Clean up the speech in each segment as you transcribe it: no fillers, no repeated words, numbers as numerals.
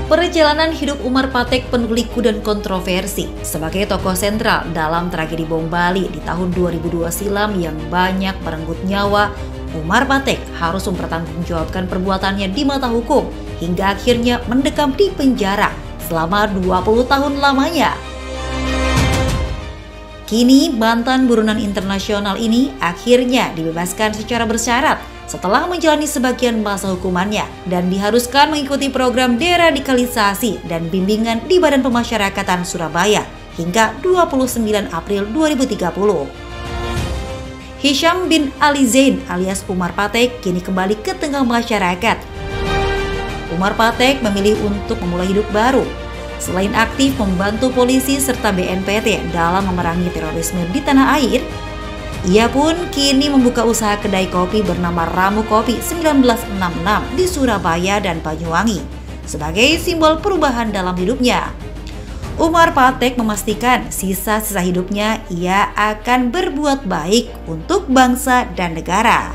Perjalanan hidup Umar Patek penuh liku dan kontroversi sebagai tokoh sentral dalam tragedi bom Bali di tahun 2002 silam yang banyak merenggut nyawa. Umar Patek harus mempertanggungjawabkan perbuatannya di mata hukum hingga akhirnya mendekam di penjara selama 20 tahun lamanya. Kini mantan buronan internasional ini akhirnya dibebaskan secara bersyarat setelah menjalani sebagian masa hukumannya dan diharuskan mengikuti program deradikalisasi dan bimbingan di Badan Pemasyarakatan Surabaya hingga 29 April 2030. Hisham bin Ali Zain alias Umar Patek kini kembali ke tengah masyarakat. Umar Patek memilih untuk memulai hidup baru. Selain aktif membantu polisi serta BNPT dalam memerangi terorisme di tanah air, ia pun kini membuka usaha kedai kopi bernama Ramu Kopi 1966 di Surabaya dan Banyuwangi sebagai simbol perubahan dalam hidupnya. Umar Patek memastikan sisa-sisa hidupnya ia akan berbuat baik untuk bangsa dan negara.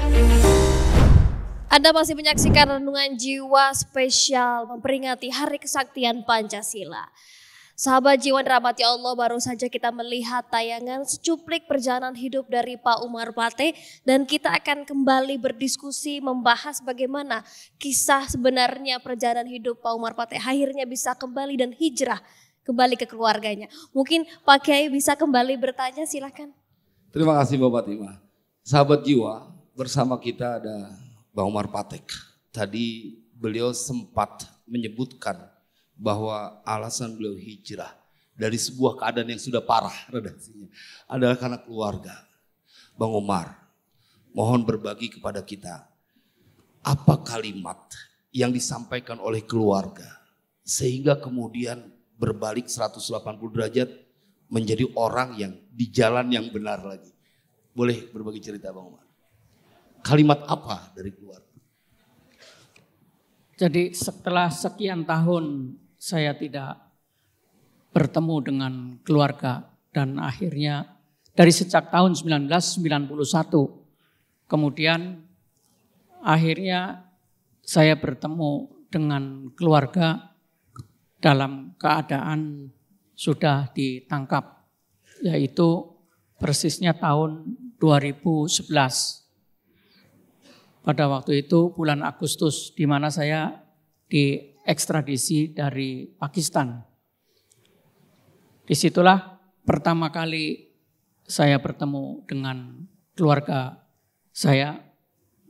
Anda masih menyaksikan Renungan Jiwa spesial memperingati Hari Kesaktian Pancasila. Sahabat jiwa dirahmati Allah, baru saja kita melihat tayangan secuplik perjalanan hidup dari Pak Umar Patek dan kita akan kembali berdiskusi membahas bagaimana kisah sebenarnya perjalanan hidup Pak Umar Patek akhirnya bisa kembali dan hijrah kembali ke keluarganya. Mungkin Pak Kiai bisa kembali bertanya, silakan. Terima kasih Bapak Tima. Sahabat jiwa, bersama kita ada Bang Umar Patek. Tadi beliau sempat menyebutkan bahwa alasan beliau hijrah dari sebuah keadaan yang sudah parah redaksinya adalah karena keluarga. Bang Umar, mohon berbagi kepada kita apa kalimat yang disampaikan oleh keluarga sehingga kemudian berbalik 180 derajat menjadi orang yang di jalan yang benar lagi. Boleh berbagi cerita Bang Umar? Kalimat apa dari keluarga? Jadi setelah sekian tahun saya tidak bertemu dengan keluarga dan akhirnya dari sejak tahun 1991 kemudian akhirnya saya bertemu dengan keluarga dalam keadaan sudah ditangkap, yaitu persisnya tahun 2011. Pada waktu itu bulan Agustus di mana saya diekstradisi dari Pakistan. Disitulah pertama kali saya bertemu dengan keluarga saya,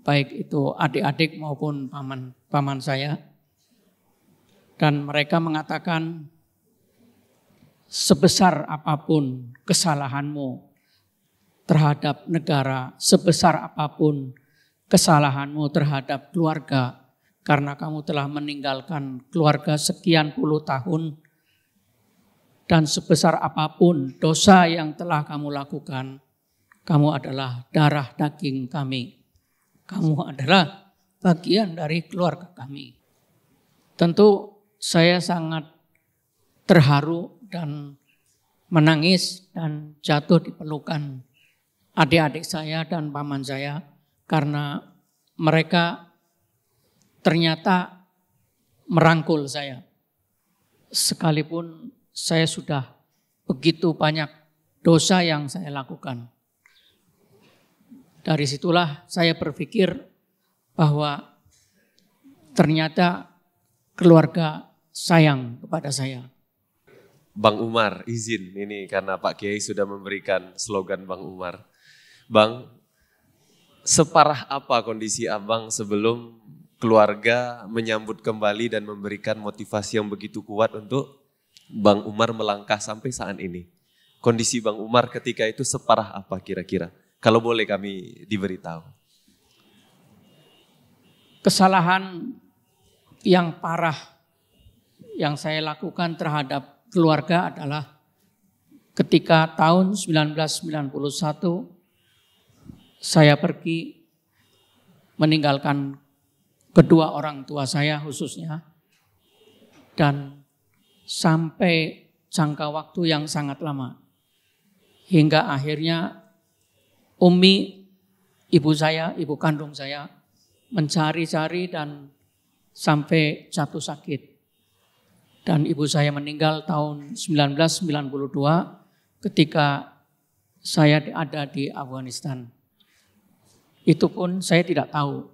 baik itu adik-adik maupun paman saya. Dan mereka mengatakan, sebesar apapun kesalahanmu terhadap negara, sebesar apapun kesalahanmu terhadap keluarga, karena kamu telah meninggalkan keluarga sekian puluh tahun, dan sebesar apapun dosa yang telah kamu lakukan, kamu adalah darah daging kami. Kamu adalah bagian dari keluarga kami. Tentu saya sangat terharu dan menangis dan jatuh di pelukan adik-adik saya dan paman saya karena mereka ternyata merangkul saya. Sekalipun saya sudah begitu banyak dosa yang saya lakukan. Dari situlah saya berpikir bahwa ternyata keluarga sayang kepada saya. Bang Umar, izin ini karena Pak Kiai sudah memberikan slogan Bang Umar. Bang, separah apa kondisi abang sebelum keluarga menyambut kembali dan memberikan motivasi yang begitu kuat untuk Bang Umar melangkah sampai saat ini? Kondisi Bang Umar ketika itu separah apa kira-kira? Kalau boleh kami diberitahu. Kesalahan yang parah yang saya lakukan terhadap keluarga adalah ketika tahun 1991 saya pergi meninggalkan kedua orang tua saya khususnya, dan sampai jangka waktu yang sangat lama hingga akhirnya Umi, ibu saya, ibu kandung saya mencari-cari dan sampai jatuh sakit. Dan ibu saya meninggal tahun 1992 ketika saya ada di Afghanistan. Itu pun saya tidak tahu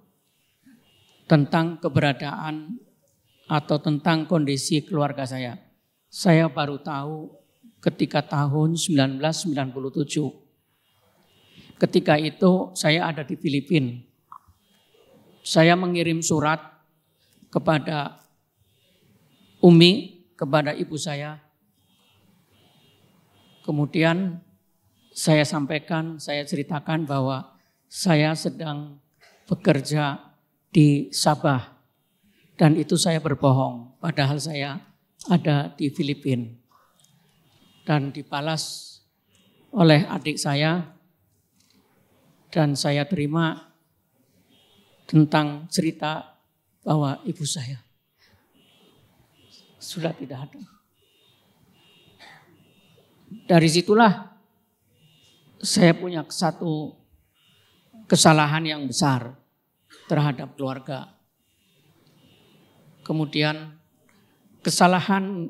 tentang keberadaan atau tentang kondisi keluarga saya. Saya baru tahu ketika tahun 1997. Ketika itu saya ada di Filipina. Saya mengirim surat kepada Umi, kepada ibu saya. Kemudian saya sampaikan, saya ceritakan bahwa saya sedang bekerja di Sabah. Dan itu saya berbohong, padahal saya ada di Filipina. Dan dibalas oleh adik saya, dan saya terima tentang cerita bahwa ibu saya sudah tidak ada. Dari situlah saya punya satu kesalahan yang besar terhadap keluarga. Kemudian kesalahan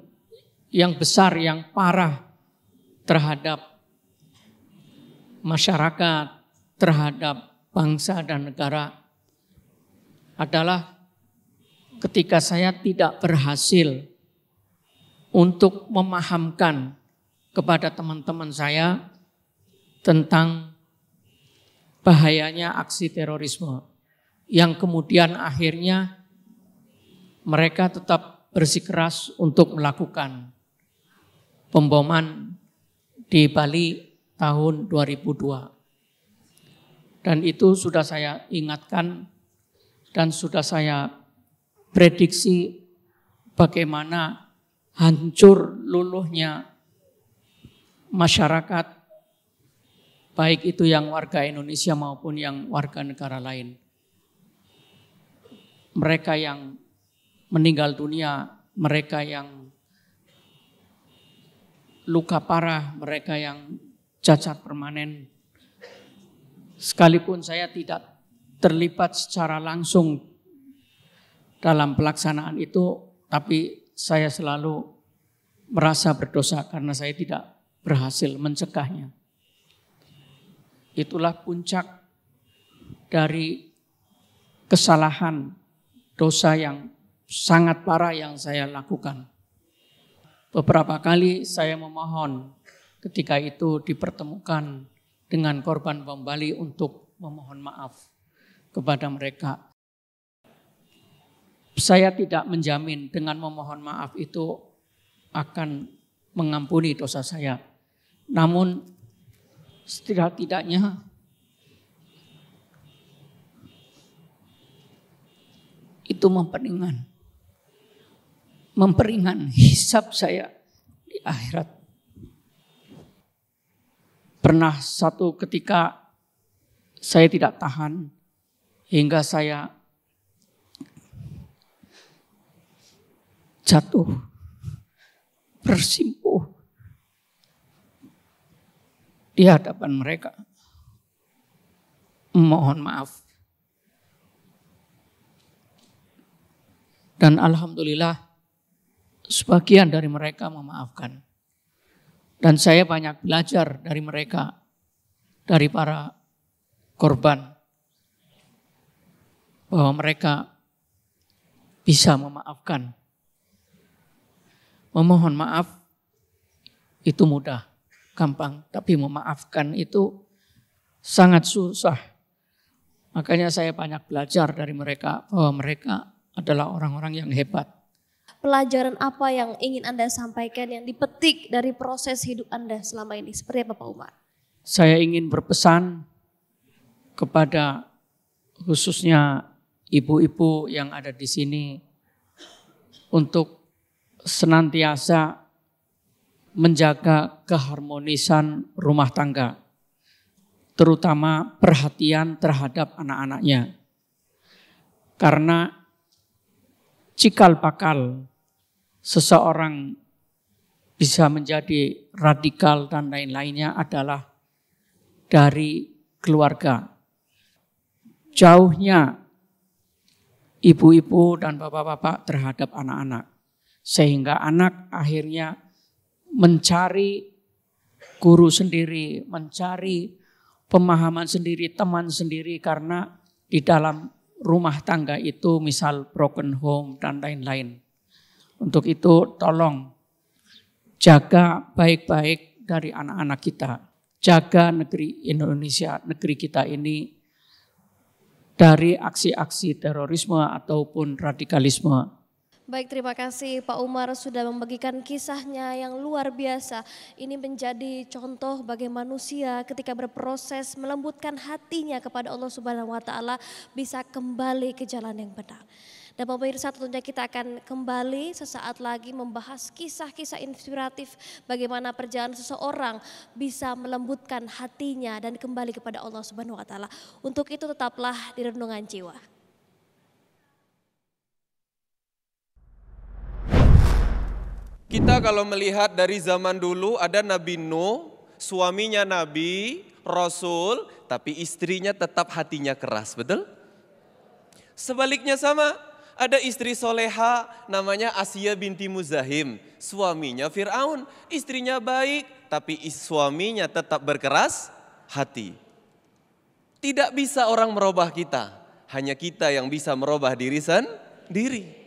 yang besar, yang parah terhadap masyarakat, terhadap bangsa dan negara adalah ketika saya tidak berhasil untuk memahamkan kepada teman-teman saya tentang bahayanya aksi terorisme yang kemudian akhirnya mereka tetap bersikeras untuk melakukan pemboman di Bali tahun 2002. Dan itu sudah saya ingatkan dan sudah saya prediksi bagaimana hancur luluhnya masyarakat, baik itu yang warga Indonesia maupun yang warga negara lain. Mereka yang meninggal dunia, mereka yang luka parah, mereka yang cacat permanen. Sekalipun saya tidak terlibat secara langsung dalam pelaksanaan itu, tapi saya selalu merasa berdosa karena saya tidak berhasil mencegahnya. Itulah puncak dari kesalahan dosa yang sangat parah yang saya lakukan. Beberapa kali saya memohon ketika itu dipertemukan dengan korban bom Bali untuk memohon maaf kepada mereka. Saya tidak menjamin dengan memohon maaf itu akan mengampuni dosa saya. Namun setidak-tidaknya itu memperingan hisab saya di akhirat. Pernah satu ketika saya tidak tahan hingga saya jatuh, bersimpuh di hadapan mereka. Mohon maaf. Dan alhamdulillah sebagian dari mereka memaafkan. Dan saya banyak belajar dari mereka, dari para korban, bahwa mereka bisa memaafkan. Memohon maaf itu mudah, gampang, tapi memaafkan itu sangat susah. Makanya saya banyak belajar dari mereka, bahwa mereka adalah orang-orang yang hebat. Pelajaran apa yang ingin Anda sampaikan, yang dipetik dari proses hidup Anda selama ini? Seperti apa Pak Umar? Saya ingin berpesan kepada khususnya ibu-ibu yang ada di sini untuk senantiasa menjaga keharmonisan rumah tangga, terutama perhatian terhadap anak-anaknya. Karena cikal bakal seseorang bisa menjadi radikal dan lain-lainnya adalah dari keluarga. Jauhnya ibu-ibu dan bapak-bapak terhadap anak-anak. Sehingga anak akhirnya mencari guru sendiri, mencari pemahaman sendiri, teman sendiri, karena di dalam rumah tangga itu misal broken home dan lain-lain. Untuk itu tolong jaga baik-baik dari anak-anak kita. Jaga negeri Indonesia, negeri kita ini dari aksi-aksi terorisme ataupun radikalisme. Baik, terima kasih Pak Umar sudah membagikan kisahnya yang luar biasa. Ini menjadi contoh bagi manusia ketika berproses melembutkan hatinya kepada Allah Subhanahu wa taala bisa kembali ke jalan yang benar. Dan pemirsa, tentunya kita akan kembali sesaat lagi membahas kisah-kisah inspiratif bagaimana perjalanan seseorang bisa melembutkan hatinya dan kembali kepada Allah Subhanahu wa taala. Untuk itu tetaplah di Renungan Jiwa. Kita kalau melihat dari zaman dulu ada Nabi Nuh, suaminya Nabi, Rasul, tapi istrinya tetap hatinya keras, betul? Sebaliknya sama, ada istri soleha namanya Asiyah binti Muzahim, suaminya Fir'aun, istrinya baik, tapi suaminya tetap berkeras hati. Tidak bisa orang merubah kita, hanya kita yang bisa merubah diri sendiri.